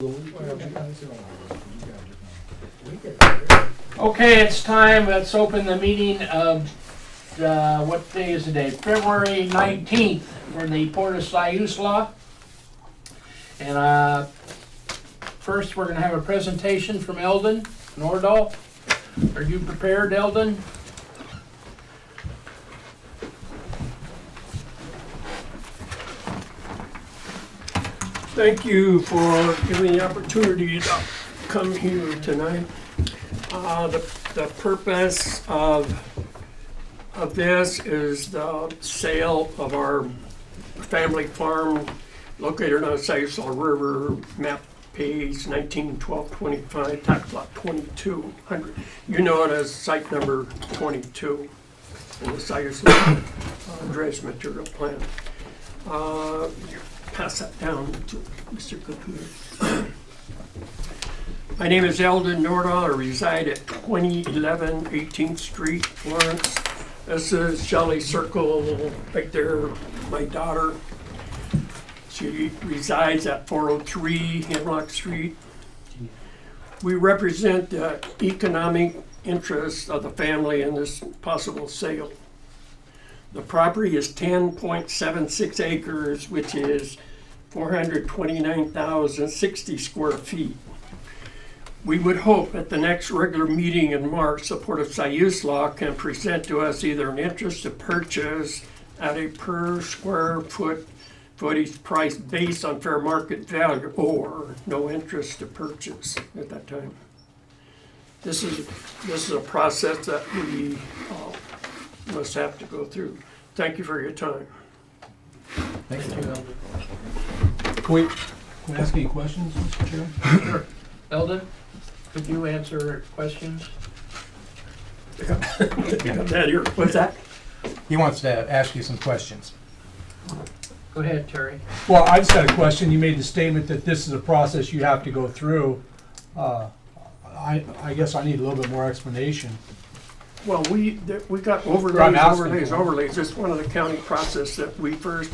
Okay, it's time. Let's open the meeting of, what day is today? February 19th for the Port of Siuslaw. And first we're going to have a presentation from Eldon Nordahl. Are you prepared, Eldon? Thank you for giving me the opportunity to come here tonight. The purpose of this is the sale of our family farm located on Siuslaw River, map page 191225, tax lot 2200. You know it as site number 22 in the Siuslaw dredge material plant. Pass that down to Mr. Caputo. My name is Eldon Nordahl. I reside at 2011 18th Street, Florence. This is Shelley Circle right there, my daughter. She resides at 403 Hemlock Street. We represent the economic interests of the family in this possible sale. The property is 10.76 acres, which is 429,060 square feet. We would hope at the next regular meeting in March, the Port of Siuslaw can present to us either an interest to purchase at a per square footage price based on fair market value, or no interest to purchase at that time. This is a process that we must have to go through. Thank you for your time. Thank you. Can we ask any questions, Mr. Chair? Sure. Eldon, could you answer questions? What's that? He wants to ask you some questions. Go ahead, Terry. Well, I just got a question. You made the statement that this is a process you have to go through. I guess I need a little bit more explanation. Well, we got I'm asking overlays. It's one of the county process that we first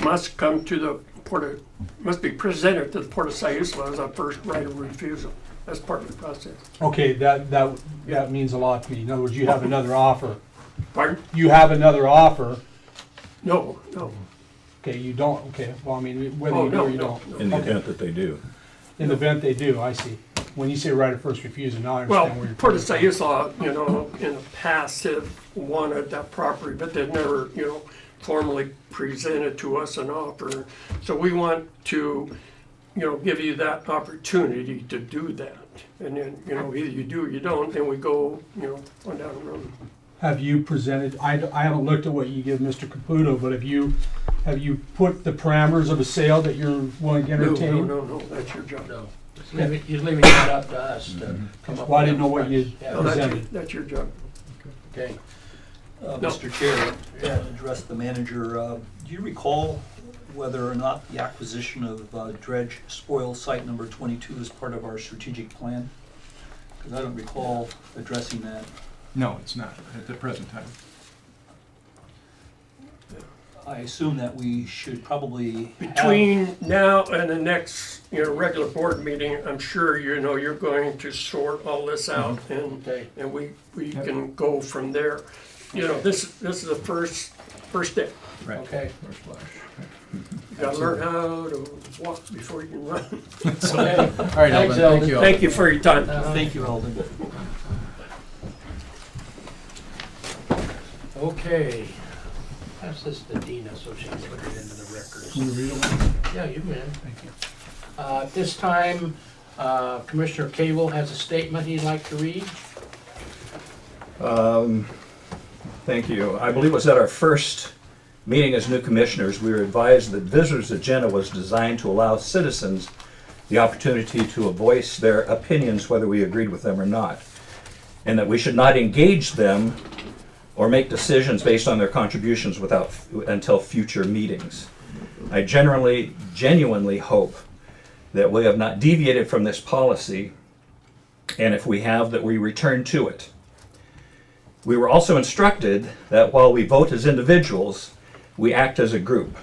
must come to the must be presented to the Port of Siuslaw as our first right of refusal. That's part of the process. Okay, that means a lot to me. In other words, you have another offer. Pardon? You have another offer. No. Okay, you don't. Okay, well, I mean, whether Oh, you do no, or you no, don't. no. In the Okay. event that they do. In the event they do, I see. When you say right of first refusal, now I understand where Well, you're Port of coming from. Siuslaw, in the past have wanted that property, but they've never, formally presented to us an offer. So we want to, give you that opportunity to do that. And then, either you do or you don't, and we go, on down the road. Have you presented, I haven't looked at what you give Mr. Caputo, but have you put the parameters of a sale that you're willing to entertain? No, that's your job. No. He's leaving that up to us to come up Well, I with didn't know what you Yeah, No, presented. that's your job. Okay. Mr. Chair, to address the manager, do you recall whether or not the acquisition of dredge spoil site number 22 is part of our strategic plan? Because I don't recall addressing that. No, it's not at the present time. I assume that we should probably have, Between now and the next, regular board meeting, I'm sure you're going to sort all this out, Okay. and we can go from there. This is the first step. Right. Okay. First flash. You gotta learn how to walk before you can run. Okay. All right, Thanks, Eldon, Eldon. thank you. Thank you for your time. thank you, Eldon. Okay. Pass this to Dina so she can put it into the records. Can you read it? Yeah, you can. Thank you. At this time, Commissioner Cable has a statement he'd like to read. Thank you. I believe it was at our first meeting as new commissioners, we were advised that visitors' agenda was designed to allow citizens the opportunity to voice their opinions whether we agreed with them or not, and that we should not engage them or make decisions based on their contributions until future meetings. I genuinely hope that we have not deviated from this policy, and if we have, that we return to it. We were also instructed that while we vote as individuals, we act as a group.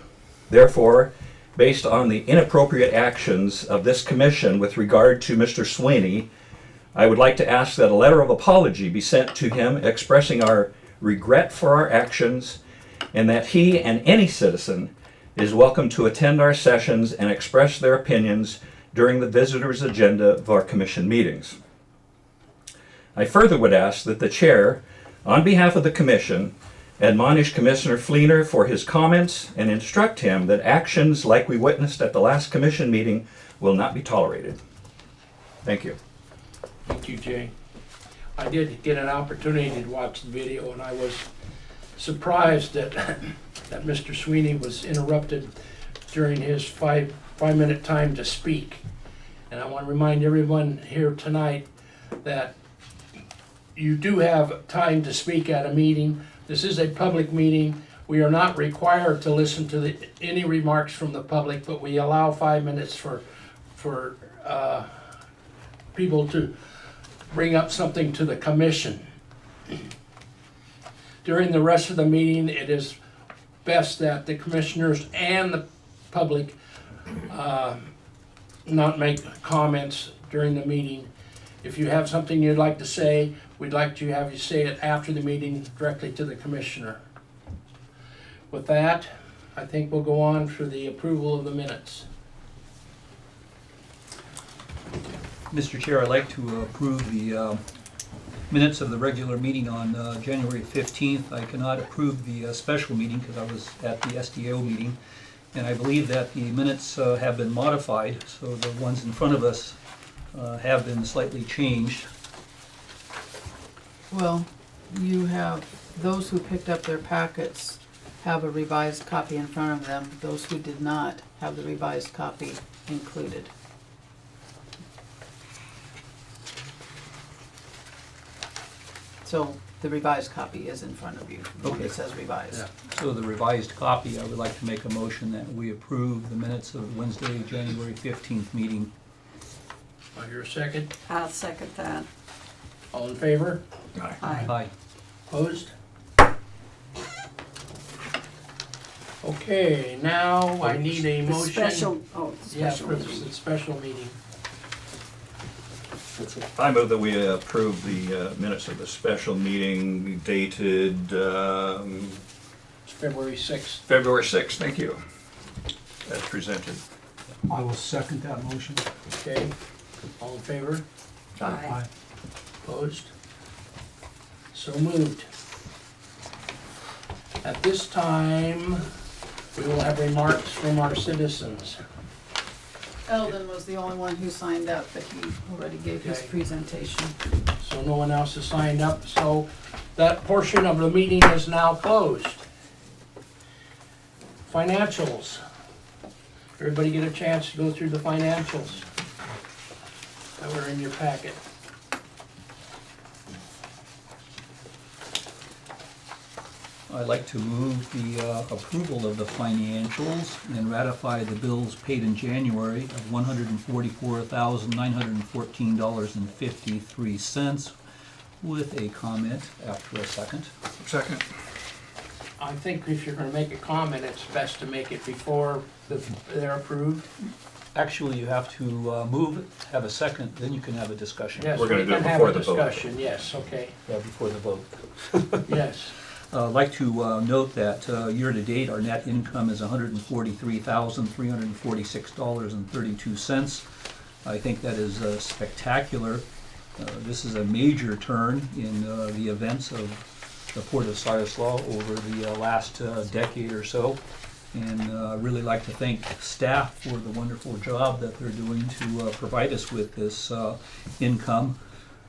Therefore, based on the inappropriate actions of this commission with regard to Mr. Sweeney, I would like to ask that a letter of apology be sent to him expressing our regret for our actions, and that he and any citizen is welcome to attend our sessions and express their opinions during the visitors' agenda of our commission meetings. I further would ask that the chair, on behalf of the commission, admonish Commissioner Fleener for his comments and instruct him that actions like we witnessed at the last commission meeting will not be tolerated. Thank you. Thank you, Jay. I did get an opportunity to watch the video, and I was surprised that that Mr. Sweeney was interrupted during his five-minute time to speak. And I want to remind everyone here tonight that you do have time to speak at a meeting. This is a public meeting. We are not required to listen to any remarks from the public, but we allow 5 minutes for people to bring up something to the commission. During the rest of the meeting, it is best that the commissioners and the public not make comments during the meeting. If you have something you'd like to say, we'd like to have you say it after the meeting directly to the commissioner. With that, I think we'll go on for the approval of the minutes. Mr. Chair, I'd like to approve the minutes of the regular meeting on January 15th. I cannot approve the special meeting because I was at the SDO meeting. And I believe that the minutes have been modified, so the ones in front of us have been slightly changed. Well, you have, those who picked up their packets have a revised copy in front of them. Those who did not have the revised copy included. So the revised copy is in front of you. Okay. It says revised. Yeah. So the revised copy, I would like to make a motion that we approve the minutes of Wednesday, January 15th meeting. I hear a second. I'll second that. All in favor? Aye. Aye. Opposed? Okay, now I need a The motion. special, oh, the Yeah, special for meeting. the special meeting. I move that we approve the minutes of the special meeting dated It's February 6th. February 6th. Thank you. As presented. I will second that motion. Okay, all in favor? Aye. Opposed? So moved. At this time, we will have remarks from our citizens. Eldon was the only one who signed up, but he already gave his Okay. presentation. So no one else has signed up, so that portion of the meeting is now closed. Financials. Everybody get a chance to go through the financials that were in your packet. I'd like to move the approval of the financials and ratify the bills paid in January of $144,914.53 with a comment after a second. Second. I think if you're gonna make a comment, it's best to make it before they're approved. Actually, you have to move it, have a second, then you can have a discussion. Yes, We're gonna we do it can have before a the vote. discussion, yes, okay, Yeah, before the vote. yes. I'd like to note that year-to-date, our net income is $143,346.32. I think that is spectacular. This is a major turn in the events of the Port of Siuslaw over the last decade or so. And really like to thank staff for the wonderful job that they're doing to provide us with this income,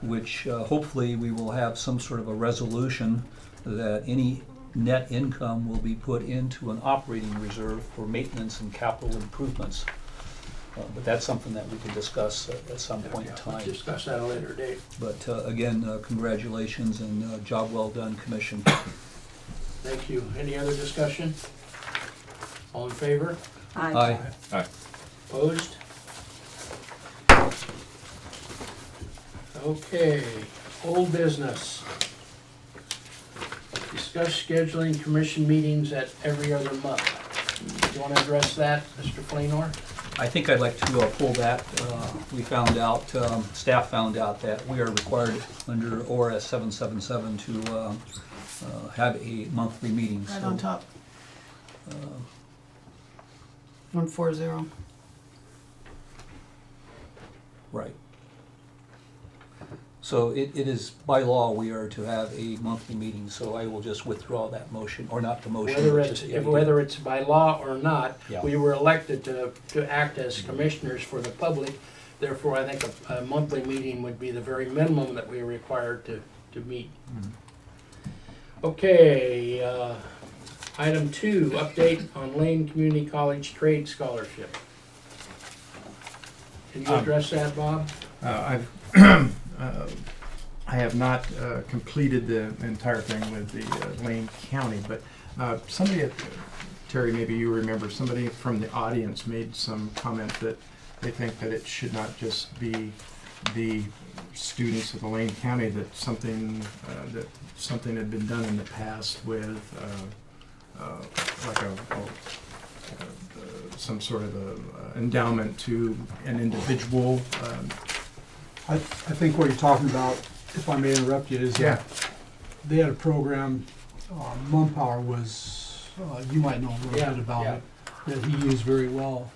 which hopefully we will have some sort of a resolution that any net income will be put into an operating reserve for maintenance and capital improvements. But that's something that we can discuss at some point in We'll time. discuss that at a later date. But again, congratulations and job well done, Commission. Thank you. Any other discussion? All in favor? Aye. Opposed? Okay, old business. Discuss scheduling commission meetings at every other month. You want to address that, Mr. Fleenor? I think I'd like to pull that. We found out, staff found out that we are required under ORS 777 to have a monthly meeting. Right so, on top. 140. Right. So it is by law, we are to have a monthly meeting, so I will just withdraw that motion, or not the motion. Whether but it's, just- whether it's by law or not, Yeah. we were elected to act as commissioners for the public. Therefore, I think a monthly meeting would be the very minimum that we are required to meet. Okay, item 2, update on Lane Community College Trade Scholarship. Can you address that, Bob? I have not completed the entire thing with the Lane County, but somebody at, Terry, maybe you remember, somebody from the audience made some comment that they think that it should not just be the students of the Lane County, that something had been done in the past with like some sort of a endowment to an individual. I think what you're talking about, if I may interrupt you, is Yeah. they had a program, Mumpower was, you might know a little Yeah, bit about yeah. it, that he used very well.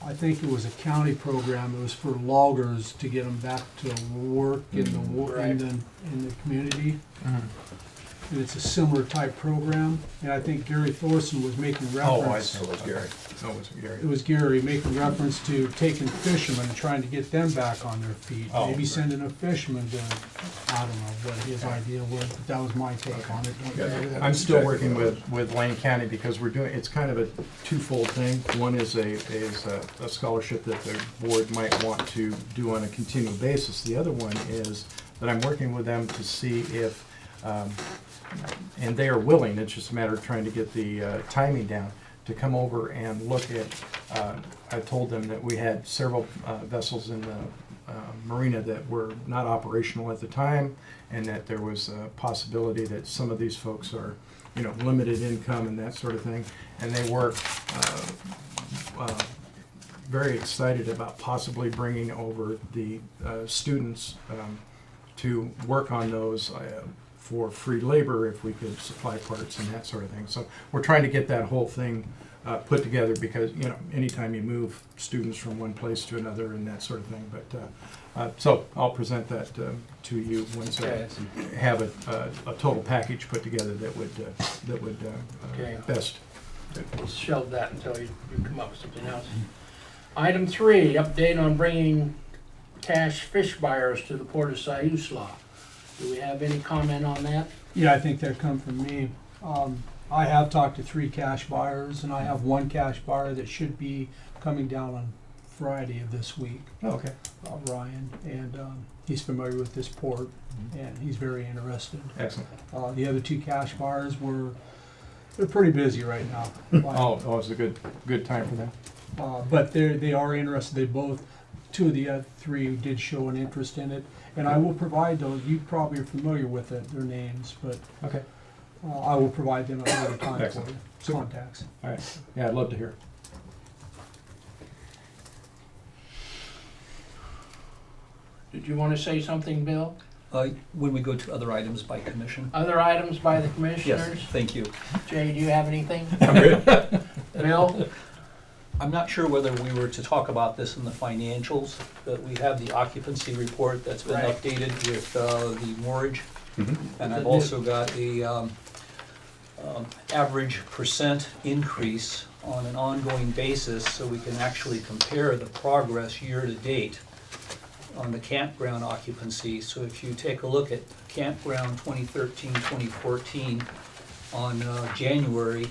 I think it was a county program, it was for loggers to get them back to work in the, Right. in the community. And it's a similar type program, and I think Gary Thorson was making Oh, I reference. see. It was Gary. No, it wasn't Gary. It was Gary making reference to taking fishermen and trying to get them back on their feet. Oh, Maybe right. sending a fisherman to, I don't know what his idea was, but that was my take on it. Don't you agree with that? I'm still working with Lane County because we're doing, it's kind of a twofold thing. One is a scholarship that the board might want to do on a continual basis. The other one is that I'm working with them to see if, and they are willing, it's just a matter of trying to get the timing down, to come over and look at, I told them that we had several vessels in the marina that were not operational at the time, and that there was a possibility that some of these folks are, limited income and that sort of thing. And they were very excited about possibly bringing over the students to work on those for free labor if we could supply parts and that sort of thing. So we're trying to get that whole thing put together because, anytime you move students from one place to another and that sort of thing. But so I'll present that to you once Okay. I have a total package put together that would Okay. best. We'll shelve that until you come up with something else. Item 3, update on bringing cash fish buyers to the port of Siuslaw. Do we have any comment on that? Yeah, I think that come from me. I have talked to 3 cash buyers, and I have 1 cash buyer that should be coming down on Friday of this week, Oh, okay. Ryan, and he's familiar with this port, and he's very interested. Excellent. The other 2 cash buyers they're pretty busy right now. Oh, it's a good time for them. But they are interested. They both, 2 of the other 3 did show an interest in it, and I will provide those. You probably are familiar with it, their names, but Okay. I will provide them at another time for Excellent. you. Super. Contacts. All right. Yeah, I'd love to hear. Did you want to say something, Bill? When we go to other items by commission. Other items by the Yes, commissioners? thank you. Jay, do you have anything? I'm good. Bill? I'm not sure whether we were to talk about this in the financials, but we have the occupancy report that's been Right. updated with the mortgage. Mhm. And I've also got a average percent increase on an ongoing basis, so we can actually compare the progress year to date on the campground occupancy. So if you take a look at campground 2013, 2014, on January,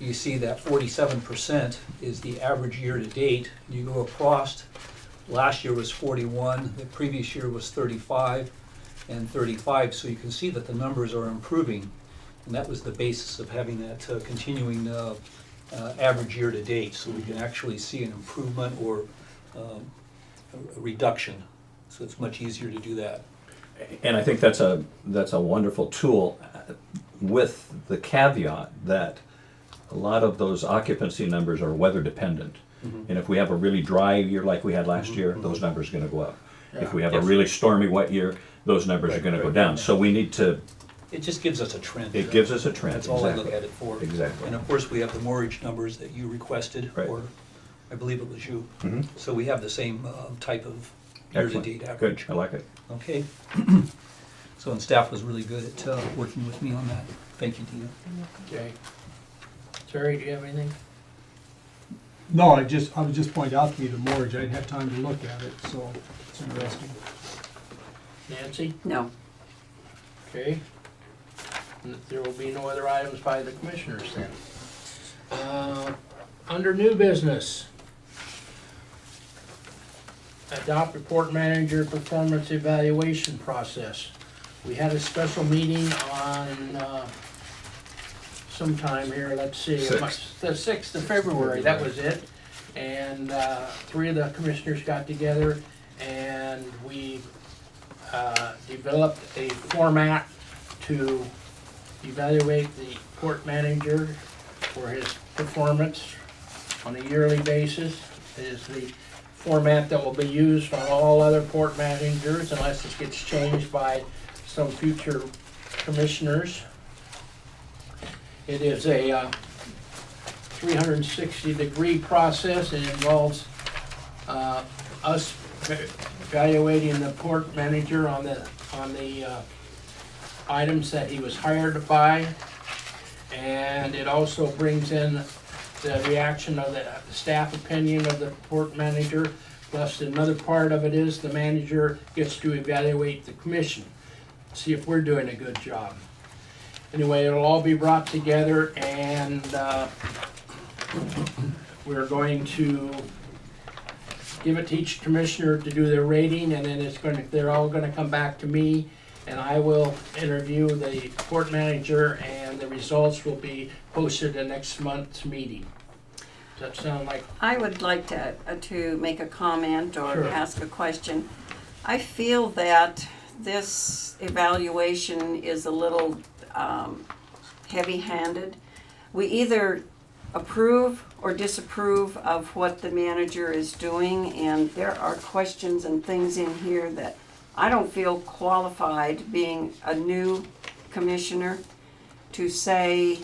you see that 47% is the average year to date. You go across, last year was 41, the previous year was 35 and 35, so you can see that the numbers are improving. And that was the basis of having that continuing average year to date, so we can actually see an improvement or a reduction. So it's much easier to do that. And I think that's a wonderful tool with the caveat that a lot of those occupancy numbers are weather dependent. And if we have a really dry year like we had last year, those numbers are gonna go up. If we have a Yes. really stormy wet year, those numbers are gonna go down. So we need to, It just gives us a trend. it gives us a trend, That's all I look exactly. at it for. Exactly. And of course, we have the mortgage numbers that you requested, Right. or I believe it was you. Mhm. So we have the same type of Excellent. year-to-date Good, average. I like it. Okay. So, and staff was really good at working with me on that. Thank you, Dina. Okay. Terry, do you have anything? No, I was just pointing out to me the mortgage, I didn't have time to look at it, so it's interesting. Nancy? No. Okay. There will be no other items by the commissioners then. Under new business, adopt report manager performance evaluation process. We had a special meeting on sometime here, let's see. The 6th of February, that was it. And 3 of the commissioners got together and we developed a format to evaluate the court manager for his performance on a yearly basis. It is the format that will be used on all other court managers unless it gets changed by some future commissioners. It is a 360-degree process. It involves us evaluating the court manager on the items that he was hired by, and it also brings in the reaction of the staff opinion of the court manager, plus another part of it is the manager gets to evaluate the commission, see if we're doing a good job. Anyway, it'll all be brought together, and we're going to give it to each commissioner to do their rating, and then they're all gonna come back to me, and I will interview the court manager, and the results will be posted at next month's meeting. Does that sound like? I would like to make a comment or Sure. ask a question. I feel that this evaluation is a little heavy-handed. We either approve or disapprove of what the manager is doing, and there are questions and things in here that I don't feel qualified, being a new commissioner, to say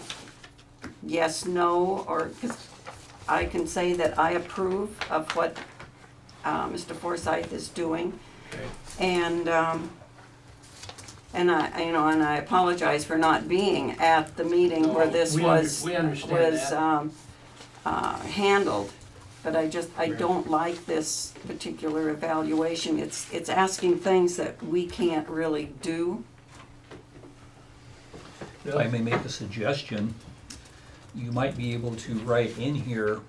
yes, no, or, because I can say that I approve of what Mr. Forsythe is doing. Okay. And I apologize for not being at the meeting where No, this we was understand that. handled. But I don't like this particular evaluation. It's asking things that we can't really do. If I may make a suggestion, you might be able to write in here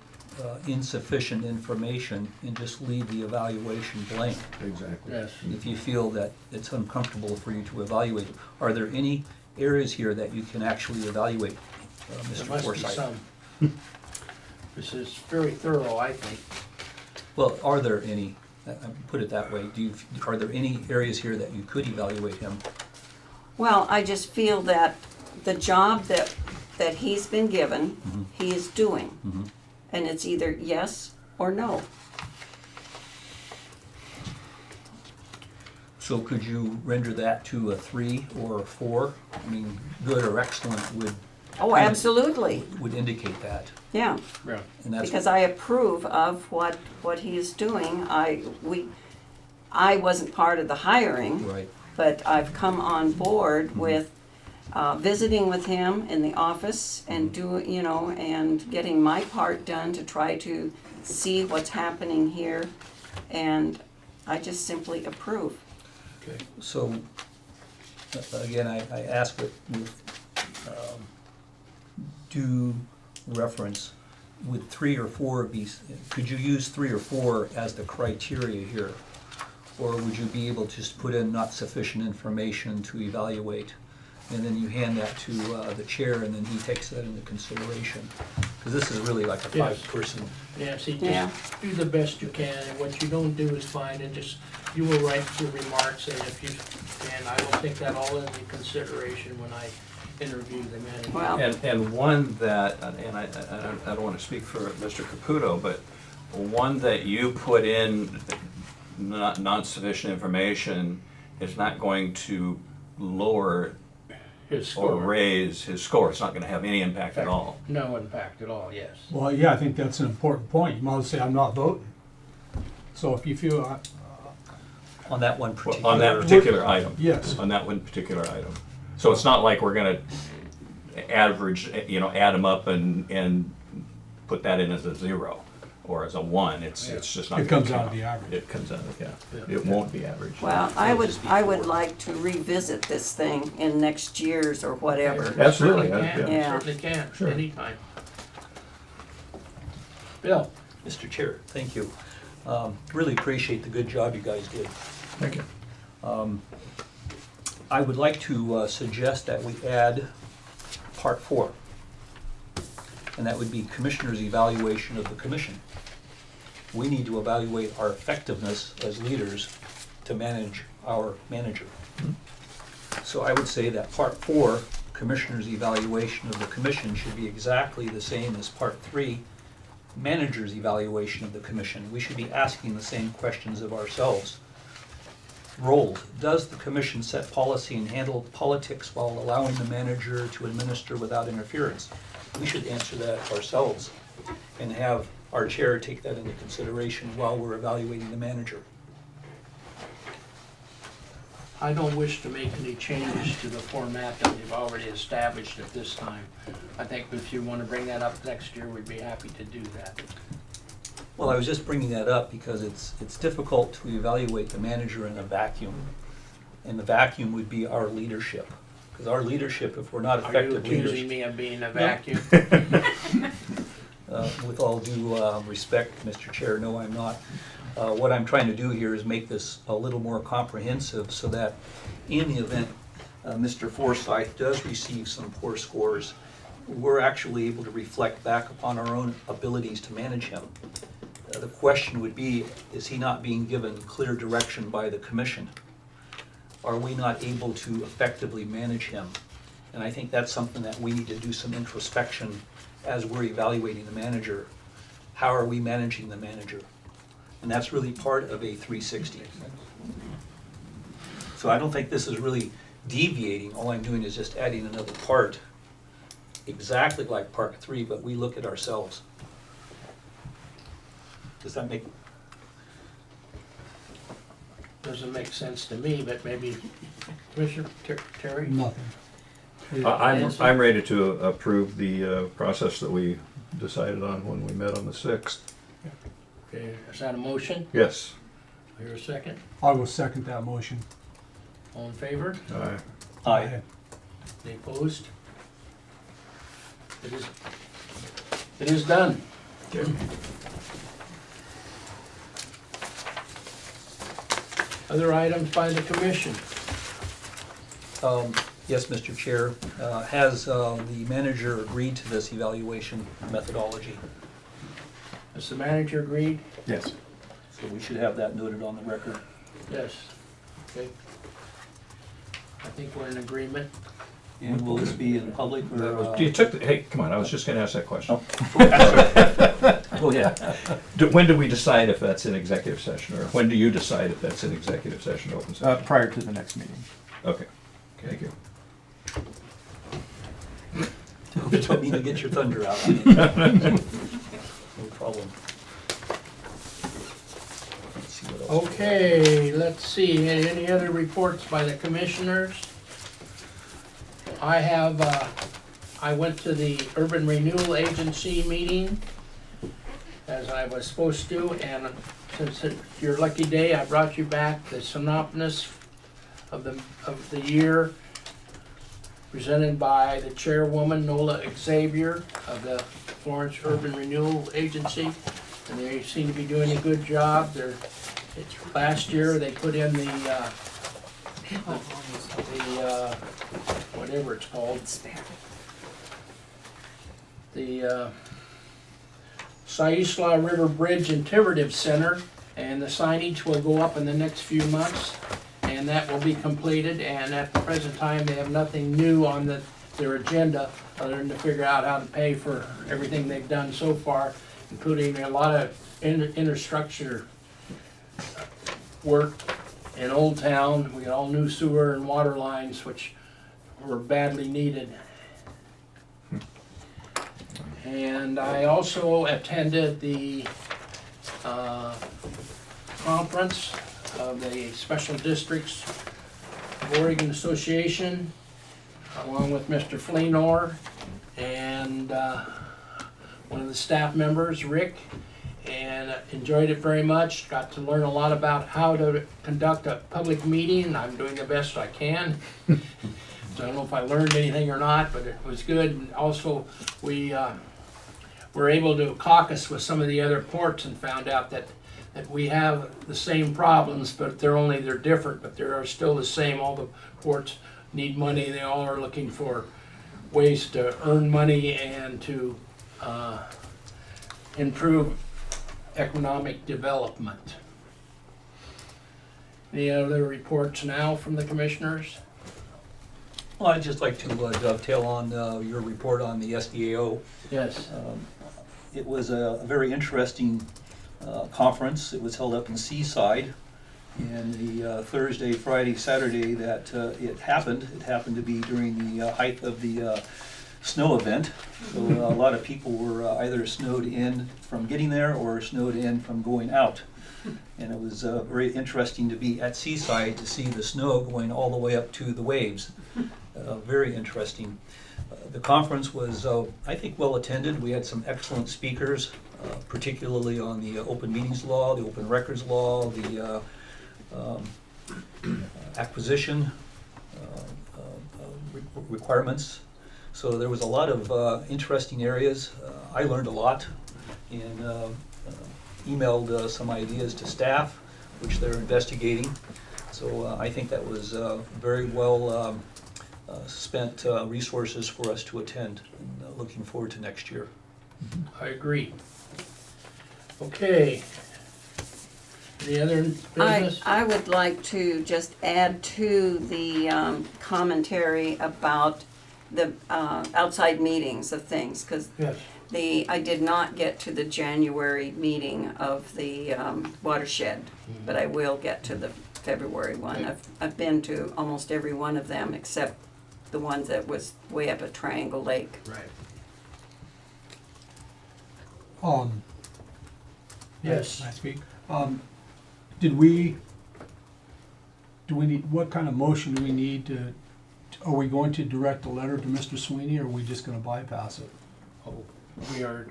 insufficient information and just leave the evaluation blank. Exactly. Yes. If you feel that it's uncomfortable for you to evaluate. Are there any areas here that you can actually evaluate, There Mr. must be Forsythe? some. This is very thorough, I think. Well, are there any, put it that way, are there any areas here that you could evaluate him? Well, I just feel that the job that he's been given, he is doing. And it's either yes or no. So could you render that to a 3 or a 4? I mean, good or excellent Oh, absolutely, would indicate that. yeah. Yeah. And that's Because I approve of what he is doing. I wasn't part of the hiring, right. but I've come on board with visiting with him in the office and and getting my part done to try to see what's happening here. And I just simply approve. Okay. So, again, I ask it with due reference. Would 3 or 4 be, could you use 3 or 4 as the criteria here? Or would you be able to just put in not sufficient information to evaluate? and then you hand that to the chair, and then he takes that into consideration. Because this is really like a Yes. five-person. Yeah, see, Yeah. just do the best you can, and what you don't do is fine, and just, you will write your remarks, and if you, and I will take that all into consideration when I interview the manager. Well, And one that, and I don't want to speak for Mr. Caputo, but one that you put in not sufficient information is not going to lower His or score, raise his score. It's not going to have any impact at all. no impact at all, yes. Well, yeah, I think that's an important point. You might as well say, I'm not voting. So if you feel, On that one particular. On that particular item. yes. On that one particular item. So it's not like we're going to average, add them up and put that in as a 0 or as a 1. It's just not. It gonna comes out count. of the average. It comes out of, yeah. It won't be average. well, I would like to revisit this thing in next year's or whatever. Absolutely, Certainly can, yeah. certainly can, Sure. anytime. Bill? Mr. Chair, thank you. Really appreciate the good job you guys did. Thank you. I would like to suggest that we add part 4. And that would be Commissioner's evaluation of the commission. We need to evaluate our effectiveness as leaders to manage our manager. So I would say that part 4, Commissioner's evaluation of the commission, should be exactly the same as part 3, manager's evaluation of the commission. We should be asking the same questions of ourselves. Roles. Does the commission set policy and handle politics while allowing the manager to administer without interference? We should answer that ourselves and have our chair take that into consideration while we're evaluating the manager. I don't wish to make any changes to the format that we've already established at this time. I think if you want to bring that up next year, we'd be happy to do that. Well, I was just bringing that up because it's difficult to evaluate the manager in a vacuum. And the vacuum would be our leadership. Because our leadership, if we're not Are you effective accusing leaders, me of being a vacuum? with all due respect, Mr. Chair, no, I'm not. What I'm trying to do here is make this a little more comprehensive so that in the event Mr. Forsyth does receive some poor scores, we're actually able to reflect back upon our own abilities to manage him. The question would be, is he not being given clear direction by the commission? Are we not able to effectively manage him? And I think that's something that we need to do some introspection as we're evaluating the manager. How are we managing the manager? And that's really part of a 360. So I don't think this is really deviating. All I'm doing is just adding another part, exactly like part 3, but we look at ourselves. Does that make? Doesn't make sense to me, but maybe Commissioner Terry? Nothing. I'm ready to approve the process that we decided on when we met on the 6th. Okay, is that a motion? Yes. Here a second? I will second that motion. All in favor? Aye. Any opposed? It is done. Other items by the commission? Yes, Mr. Chair. Has the manager agreed to this evaluation methodology? Has the manager agreed? Yes. So we should have that noted on the record. Yes. Okay. I think we're in agreement. And will this be in public or? Hey, come on, I was just gonna ask that question. Go ahead. When do we decide if that's an executive session, or when do you decide if that's an executive session, open session? Prior to the next meeting. Okay, thank you. Don't mean to get your thunder out on you. No problem. Let's see what else. Okay, let's see, any other reports by the commissioners? I went to the Urban Renewal Agency meeting, as I was supposed to, and since it's your lucky day, I brought you back the synopsis of the year, presented by the chairwoman, Nola Xavier, of the Florence Urban Renewal Agency, and they seem to be doing a good job. Last year, they put in the the, whatever it's called, the Siuslaw River Bridge Interpretive Center, and the signage will go up in the next few months, and that will be completed, and at the present time, they have nothing new on their agenda other than to figure out how to pay for everything they've done so far, including a lot of infrastructure work in Old Town. We got all new sewer and water lines, which were badly needed. And I also attended the conference of the Special Districts of Oregon Association, along with Mr. Fleenor and one of the staff members, Rick, and enjoyed it very much. Got to learn a lot about how to conduct a public meeting. I'm doing the best I can. So I don't know if I learned anything or not, but it was good. And also, we were able to caucus with some of the other ports and found out that we have the same problems, but they're different, but they are still the same. All the ports need money. They all are looking for ways to earn money and to improve economic development. Any other reports now from the commissioners? Well, I'd just like to dovetail on your report on the SDAO. Yes. It was a very interesting conference. It was held up in Seaside, and the Thursday, Friday, Saturday that it happened to be during the height of the snow event. So a lot of people were either snowed in from getting there or snowed in from going out. And it was very interesting to be at Seaside to see the snow going all the way up to the waves. Very interesting. The conference was, I think, well attended. We had some excellent speakers, particularly on the open meetings law, the open records law, the acquisition requirements. So there was a lot of interesting areas. I learned a lot and emailed some ideas to staff, which they're investigating. So I think that was very well spent resources for us to attend, and looking forward to next year. I agree. Okay. Any other business? I would like to just add to the commentary about the outside meetings of things, because Yes. I did not get to the January meeting of the watershed, but I will get to the February one. I've been to almost every one of them except the ones that was way up at Triangle Lake. Right. Yes. Can I speak? Do we need, what kind of motion do we need to, are we going to direct a letter to Mr. Sweeney, or are we just gonna bypass it? Oh, we are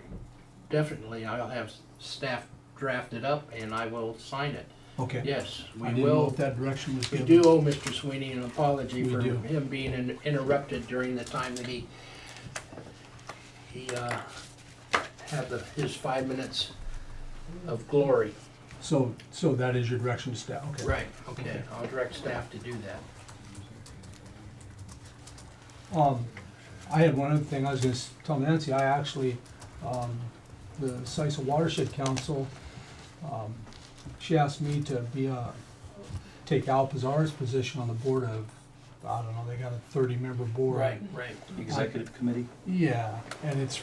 definitely, I'll have staff draft it up and I will sign it. Okay. Yes, I we didn't know will. if that direction was We given. do owe Mr. Sweeney an apology We for do. him being interrupted during the time that he had his 5 minutes of glory. So that is your direction to staff, okay? Right, okay, I'll direct staff to do that. I had one other thing I was gonna tell Nancy. I actually, the Siuslaw Watershed Council, she asked me to take Al Pizarro's position on the board of, I don't know, they got a 30-member board. Right. Executive committee. Yeah, and it's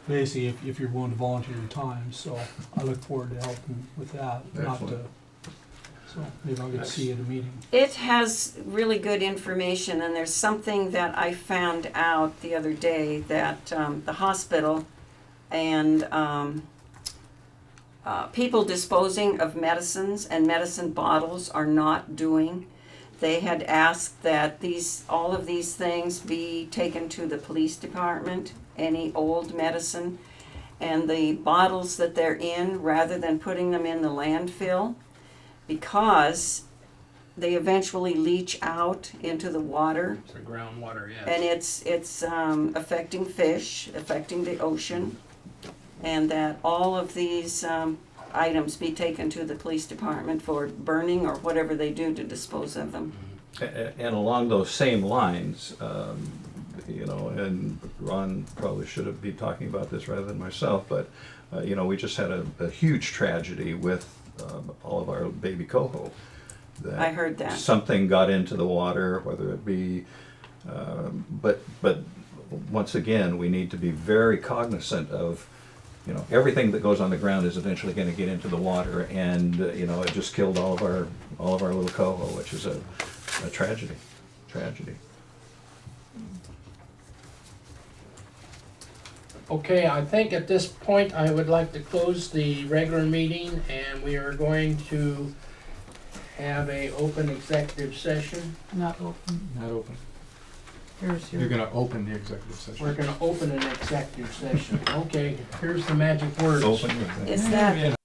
basically if you're willing to volunteer your time, so I look forward to helping with that, Excellent. so maybe I'll get to see you at a meeting. It has really good information, and there's something that I found out the other day that the hospital and people disposing of medicines and medicine bottles are not doing. They had asked that all of these things be taken to the police department, any old medicine, and the bottles that they're in, rather than putting them in the landfill, because they eventually leach out into the water, It's the groundwater, yes. and it's affecting fish, affecting the ocean, and that all of these items be taken to the police department for burning or whatever they do to dispose of them. And along those same lines, you know, and Ron probably should be talking about this rather than myself, but, you know, we just had a huge tragedy with all of our baby coho. I heard that. Something got into the water, whether it be, but once again, we need to be very cognizant of, you know, everything that goes on the ground is eventually going to get into the water, and you know, it just killed all of our little coho, which is a tragedy. Okay, I think at this point I would like to close the regular meeting, and we are going to have a open executive session. Not open. Not open. Here's You're your, gonna open the executive session. We're gonna open an executive session. Okay, here's the magic words. Open. Is that